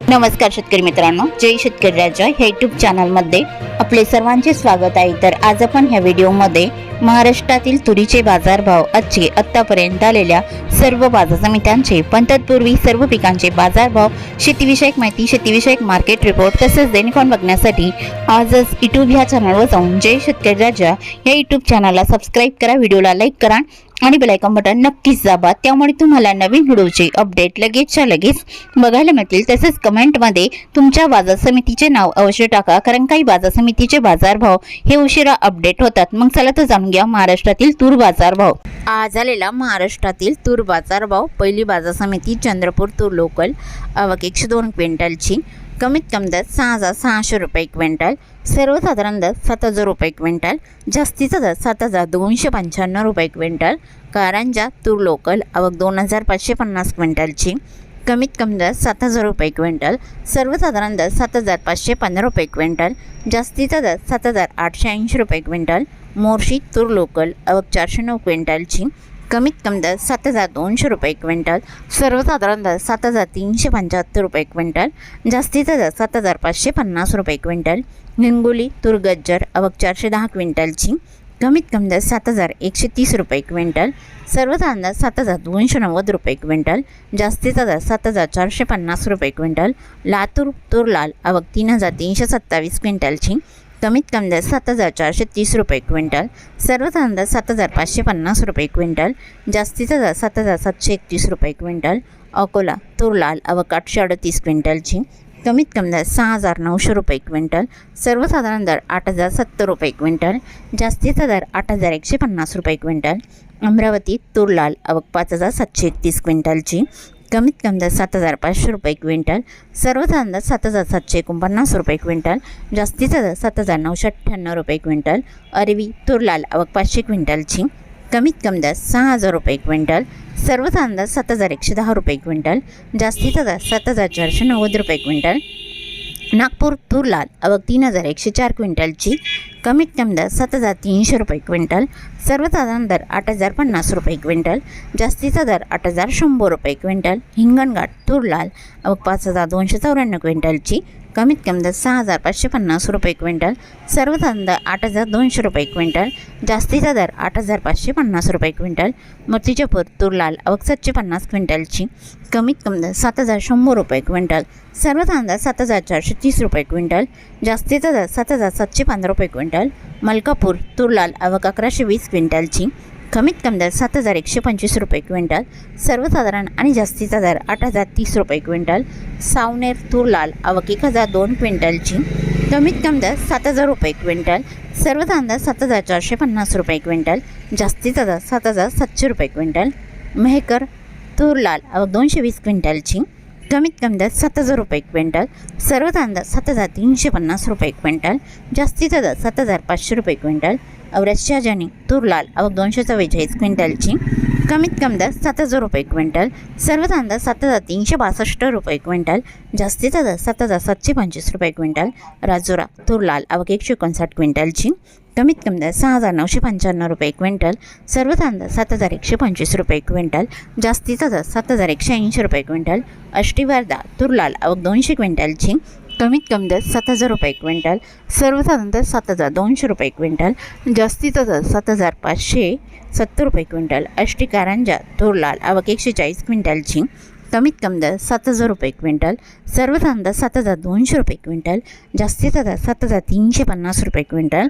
नमस्कार शेतकरी मित्रांनो, जय शेतकरी राजा ह्या यूट्यूब चॅनलमध्ये आपले सर्वांचे स्वागत आहे। तर आज आपण ह्या व्हिडिओमध्ये महाराष्ट्रातील तुरीचे बाजारभाव, आजचे आतापर्यंत आलेल्या सर्व बाजार समित्यांचे, पण तत्पूर्वी सर्व पिकांचे बाजारभाव, शेतीविषयक माहिती, शेतीविषयक मार्केट रिपोर्ट तसेच दैनिक बघण्यासाठी आजच यूट्यूब ह्या चॅनलवर जाऊन जय शेतकरी राजा या यूट्यूब चॅनलला सबस्क्राईब करा, व्हिडिओला लाईक करा आणि बेल आयकॉन बटन नक्कीच दाबा। त्यामुळे तुम्हाला नवीन व्हिडिओचे अपडेट लगेचच्या लगेच बघायला मिळतील। तसेच कमेंटमध्ये तुमच्या बाजार समितीचे नाव अवश्य टाका, कारण काही बाजार समितीचे बाजारभाव हे उशिरा अपडेट होतात। मग चला तर जाणून घ्या महाराष्ट्रातील तूर बाजारभाव। आज आलेला महाराष्ट्रातील तूर बाजारभाव। पहिली बाजार समिती चंद्रपूर तूर लोकल, आवक 102 क्विंटलची, कमीत कमी दर 6,600 रुपये क्विंटल, सर्वसाधारण दर 7,000 रुपये क्विंटल, जास्तीचा दर 7,295 रुपये क्विंटल। कारंजा तूर लोकल, आवक 2,550 क्विंटलची, कमीत कमी दर 7,000 रुपये क्विंटल, सर्वसाधारण दर 7,515 रुपये क्विंटल, जास्तीचा दर 7,880 रुपये क्विंटल। मोर्शी तूर लोकल, आवक 409 क्विंटलची, कमीत कमी दर 7,200 रुपये क्विंटल, सर्वसाधारण दर 7,375 रुपये क्विंटल, जास्तीचा दर 7,550 रुपये क्विंटल। हिंगोली तूर गज्जर, आवक 410 क्विंटलची, कमीत कमी दर 7,130 रुपये क्विंटल, सर्वसाधारण दर 7,290 रुपये क्विंटल, जास्तीचा दर 7,450 रुपये क्विंटल। लातूर तूर लाल, आवक 3,327 क्विंटलची, कमीत कमी दर 7,430 रुपये क्विंटल, सर्वसाधारण दर 7,550 रुपये क्विंटल, जास्तीचा दर 7,731 रुपये क्विंटल। अकोला तूर लाल, आवक 838 क्विंटलची, कमीत कमी दर 6,900 रुपये क्विंटल, सर्वसाधारण दर 8,070 रुपये क्विंटल, जास्तीचा दर 8,150 रुपये क्विंटल। अमरावती तूर लाल, आवक 5,731 क्विंटलची, कमीत कमी दर 7,500 रुपये क्विंटल, सर्वसाधारण दर 7,749 रुपये क्विंटल, जास्तीचा दर 7,998 रुपये क्विंटल। अरवी तूर लाल, आवक 500 क्विंटलची, कमीत कमी दर 6,000 रुपये क्विंटल, सर्वसाधारण दर 7,110 रुपये क्विंटल, जास्तीचा दर 7,490 रुपये क्विंटल। नागपूर तूर लाल, आवक 3,104 क्विंटलची, कमीत कमी दर 7,300 रुपये क्विंटल, सर्वसाधारण दर 8,050 रुपये क्विंटल, जास्तीचा दर 8,100 रुपये क्विंटल। हिंगणघाट तूर लाल, आवक 5,294 क्विंटलची, कमीत कमी दर 6,550 रुपये क्विंटल, सर्वसाधारण दर 8,200 रुपये क्विंटल, जास्तीचा दर 8,550 रुपये क्विंटल। मूर्तिजापूर तूर लाल, आवक 750 क्विंटलची, कमीत कमी दर 7,100 रुपये क्विंटल, सर्वसाधारण दर 7,430 रुपये क्विंटल, जास्तीचा दर 7,715 रुपये क्विंटल। मलकापूर तूर लाल, आवक 1,120 क्विंटलची, कमीत कमी दर 7,125 रुपये क्विंटल, सर्वसाधारण आणि जास्तीचा दर 8,030 रुपये क्विंटल। सावनेर तूर लाल, आवक 1,002 क्विंटलची, कमीत कमी दर 7,000 रुपये क्विंटल, सर्वसाधारण दर 7,450 रुपये क्विंटल, जास्तीचा दर 7,700 रुपये क्विंटल। मेहकर तूर लाल, आवक 220 क्विंटलची, कमीत कमी दर 7,000 रुपये क्विंटल, सर्वसाधारण दर 7,350 रुपये क्विंटल, जास्तीचा दर 7,500 रुपये क्विंटल। औरतच्या जानी तूर लाल, आवक 244 क्विंटलची, कमीत कमी दर 7,000 रुपये क्विंटल, सर्वसाधारण दर 7,362 रुपये क्विंटल, जास्तीचा दर 7,725 रुपये क्विंटल। राजुरा तूर लाल, आवक 159 क्विंटलची, कमीत कमी दर 6,995 रुपये क्विंटल, सर्वसाधारण दर 7,125 रुपये क्विंटल, जास्तीचा दर 7,180 रुपये क्विंटल। अष्टीवर्धा तूर लाल, आवक 200 क्विंटलची, कमीत कमी दर 7,000 रुपये क्विंटल, सर्वसाधारण दर 7,200 रुपये क्विंटल, जास्तीचा दर 7,570 रुपये क्विंटल। आष्टी कारंजा तूर लाल, आवक 140 क्विंटलची, कमीत कमी दर 7,000 रुपये क्विंटल, सर्वसाधारण दर 7,200 रुपये क्विंटल, जास्तीचा दर 7,350 रुपये क्विंटल।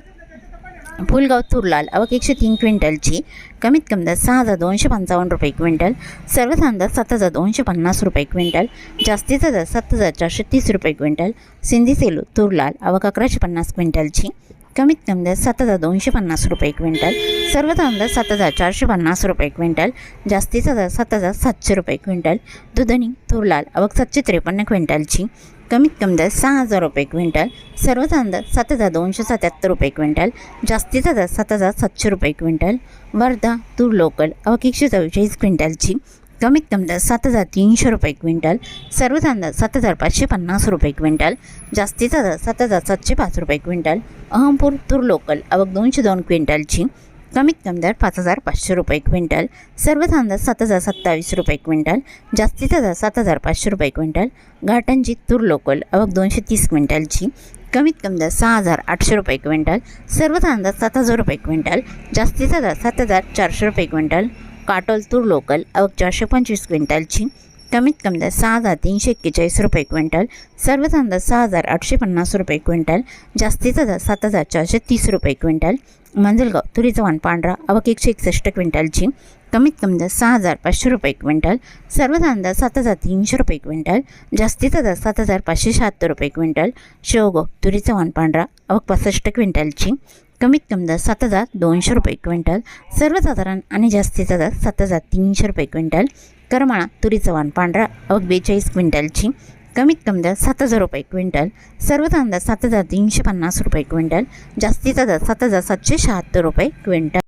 फुलगाव तूर लाल, आवक 103 क्विंटलची, कमीत कमी दर 6,255 रुपये क्विंटल, सर्वसाधारण दर 7,250 रुपये क्विंटल, जास्तीचा दर 7,430 रुपये क्विंटल। सिंधी सेलू तूर लाल, आवक 1,150 क्विंटलची, कमीत कमी दर 7,250 रुपये क्विंटल, सर्वसाधारण दर 7,450 रुपये क्विंटल, जास्तीचा दर 7,700 रुपये क्विंटल। दुधनी तूर लाल, आवक 753 क्विंटलची, कमीत कमी दर 6,000 रुपये क्विंटल, सर्वसाधारण दर 7,277 रुपये क्विंटल, जास्तीचा दर 7,700 रुपये क्विंटल। वर्धा तूर लोकल, आवक 144 क्विंटलची, कमीत कमी दर 7,300 रुपये क्विंटल, सर्वसाधारण दर 7,550 रुपये क्विंटल, जास्तीचा दर 7,705 रुपये क्विंटल। अहमपूर तूर लोकल, आवक 202 क्विंटलची, कमीत कमी दर 5,500 रुपये क्विंटल, सर्व धान 7,027 रुपये क्विंटल, जास्तीचा दर 7,500 रुपये क्विंटल। घाटंजी तूर लोकल आवक 230 क्विंटलची, कमीत कमी दर 6,800 रुपये क्विंटल, सर्व धान 7,000 रुपये क्विंटल, जास्तीचा दर 7,400 रुपये क्विंटल। काटोल तूर लोकल आवक 425 क्विंटलची, कमीत कमी दर 6,341 रुपये क्विंटल, सर्व धान 6,850 रुपये क्विंटल, जास्तीचा दर 7,430 रुपये क्विंटल। मांजलगाव तुरीचा वाण पांढरा आवक 161 क्विंटलची, कमीत कमी दर 6,500 रुपये क्विंटल, सर्व धान 7,300 रुपये क्विंटल, जास्तीचा दर 7,576 रुपये क्विंटल। शेवगाव तुरीचा वाण पांढरा आवक 65 क्विंटलची, कमीत कमी दर 7,200 रुपये क्विंटल, सर्वसाधारण आणि जास्तीचा दर 7,300 रुपये क्विंटल। करमाळा तुरीचा वाण पांढरा आवक 42 क्विंटलची, कमीत कमी दर 7,000 रुपये क्विंटल, सर्व धान 7,350 रुपये क्विंटल, जास्तीचा दर 7,776 रुपये क्विंटल।